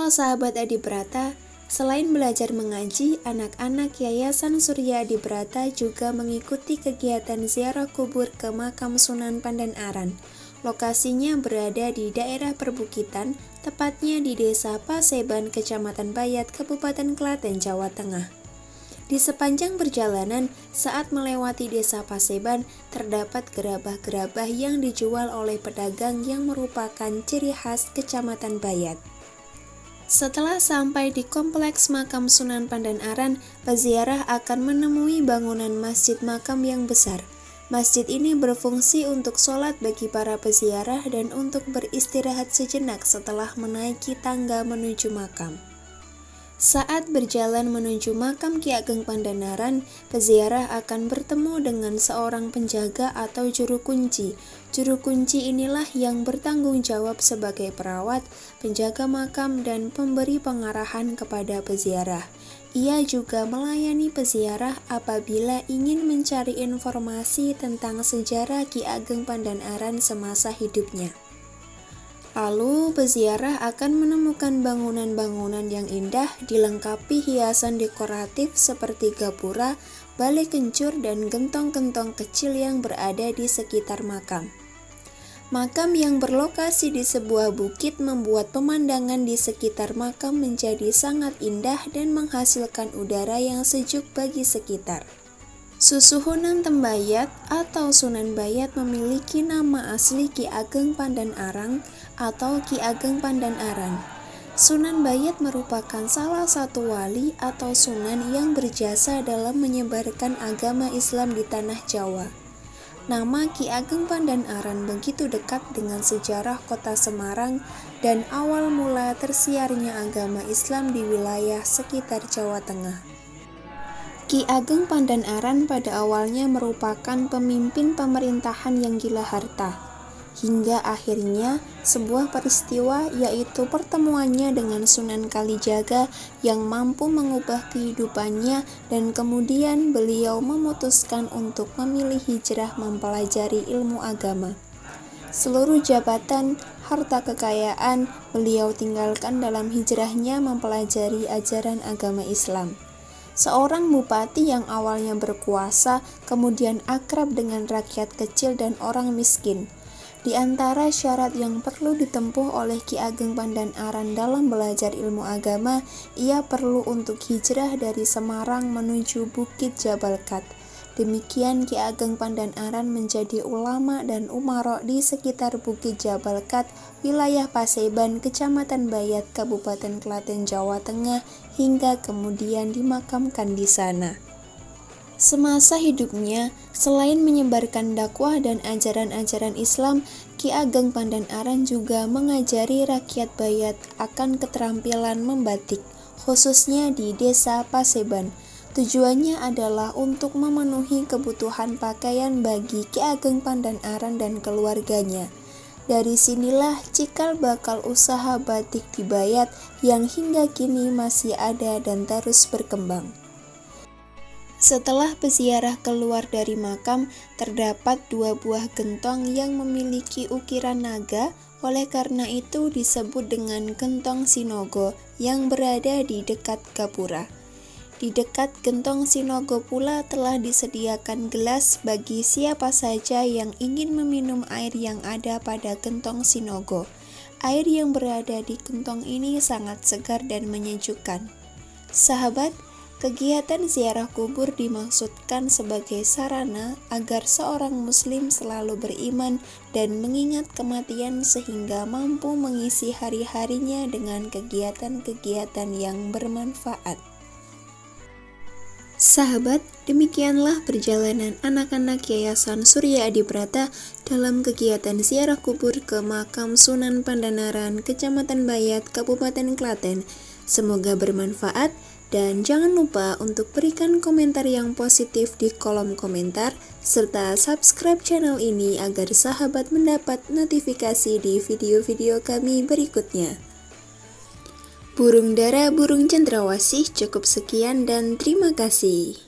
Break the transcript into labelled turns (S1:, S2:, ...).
S1: Halo sahabat Adibrata, selain belajar mengaji, anak-anak Yayasan Surya Adibrata juga mengikuti kegiatan ziarah kubur ke makam Sunan Pandan-Aran. Lokasinya berada di daerah perbukitan, tepatnya di Desa Paseban, Kecamatan Bayat, Kabupaten Klaten, Jawa Tengah. Di sepanjang perjalanan, saat melewati Desa Paseban, terdapat gerabah-gerabah yang dijual oleh pedagang yang merupakan ciri khas Kecamatan Bayat. Setelah sampai di kompleks makam Sunan Pandan-Aran, peziarah akan menemui bangunan masjid makam yang besar. Masjid ini berfungsi untuk sholat bagi para peziarah dan untuk beristirahat sejenak setelah menaiki tangga menuju makam. Saat berjalan menuju makam Ki Ageng Pandanaran, peziarah akan bertemu dengan seorang penjaga atau juru kunci. Juru kunci inilah yang bertanggung jawab sebagai perawat, penjaga makam, dan pemberi pengarahan kepada peziarah. Ia juga melayani peziarah apabila ingin mencari informasi tentang sejarah Ki Ageng Pandanaran semasa hidupnya. Lalu peziarah akan menemukan bangunan-bangunan yang indah dilengkapi hiasan dekoratif seperti gapura, balai kencur, dan gentong-gentong kecil yang berada di sekitar makam. Makam yang berlokasi di sebuah bukit membuat pemandangan di sekitar makam menjadi sangat indah dan menghasilkan udara yang sejuk bagi sekitar. Susuhunan Tembayat atau Sunan Bayat memiliki nama asli Ki Ageng Pandan-Aran atau Ki Ageng Pandan-Aran. Sunan Bayat merupakan salah satu wali atau sunan yang berjasa dalam menyebarkan agama Islam di tanah Jawa. Nama Ki Ageng Pandan-Aran begitu dekat dengan sejarah kota Semarang dan awal mula tersiarnya agama Islam di wilayah sekitar Jawa Tengah. Ki Ageng Pandan-Aran pada awalnya merupakan pemimpin pemerintahan yang gila harta, hingga akhirnya sebuah peristiwa yaitu pertemuannya dengan Sunan Kalijaga yang mampu mengubah kehidupannya dan kemudian beliau memutuskan untuk memilih hijrah mempelajari ilmu agama. Seluruh jabatan, harta kekayaan beliau tinggalkan dalam hijrahnya mempelajari ajaran agama Islam. Seorang bupati yang awalnya berkuasa kemudian akrab dengan rakyat kecil dan orang miskin. Di antara syarat yang perlu ditempuh oleh Ki Ageng Pandan-Aran dalam belajar ilmu agama, ia perlu untuk hijrah dari Semarang menuju Bukit Jabal Kat. Demikian Ki Ageng Pandan-Aran menjadi ulama dan umaro di sekitar Bukit Jabal Kat, wilayah Paseban, Kecamatan Bayat, Kabupaten Klaten, Jawa Tengah, hingga kemudian dimakamkan di sana. Semasa hidupnya, selain menyebarkan dakwah dan ajaran-ajaran Islam, Ki Ageng Pandan-Aran juga mengajari rakyat Bayat akan keterampilan membatik, khususnya di Desa Paseban. Tujuannya adalah untuk memenuhi kebutuhan pakaian bagi Ki Ageng Pandan-Aran dan keluarganya. Dari sinilah cikal bakal usaha batik di Bayat yang hingga kini masih ada dan terus berkembang. Setelah peziarah keluar dari makam, terdapat 2 buah gentong yang memiliki ukiran naga, oleh karena itu disebut dengan gentong Sinogo yang berada di dekat gapura. Di dekat gentong Sinogo pula telah disediakan gelas bagi siapa saja yang ingin meminum air yang ada pada gentong Sinogo. Air yang berada di gentong ini sangat segar dan menyejukkan. Sahabat, kegiatan ziarah kubur dimaksudkan sebagai sarana agar seorang muslim selalu beriman dan mengingat kematian sehingga mampu mengisi hari-harinya dengan kegiatan-kegiatan yang bermanfaat. Sahabat, demikianlah perjalanan anak-anak Yayasan Surya Adibrata dalam kegiatan ziarah kubur ke makam Sunan Pandanaran, Kecamatan Bayat, Kabupaten Klaten. Semoga bermanfaat dan jangan lupa untuk berikan komentar yang positif di kolom komentar serta subscribe channel ini agar sahabat mendapat notifikasi di video-video kami berikutnya. Burung dara, burung cendrawasih, cukup sekian dan terima kasih.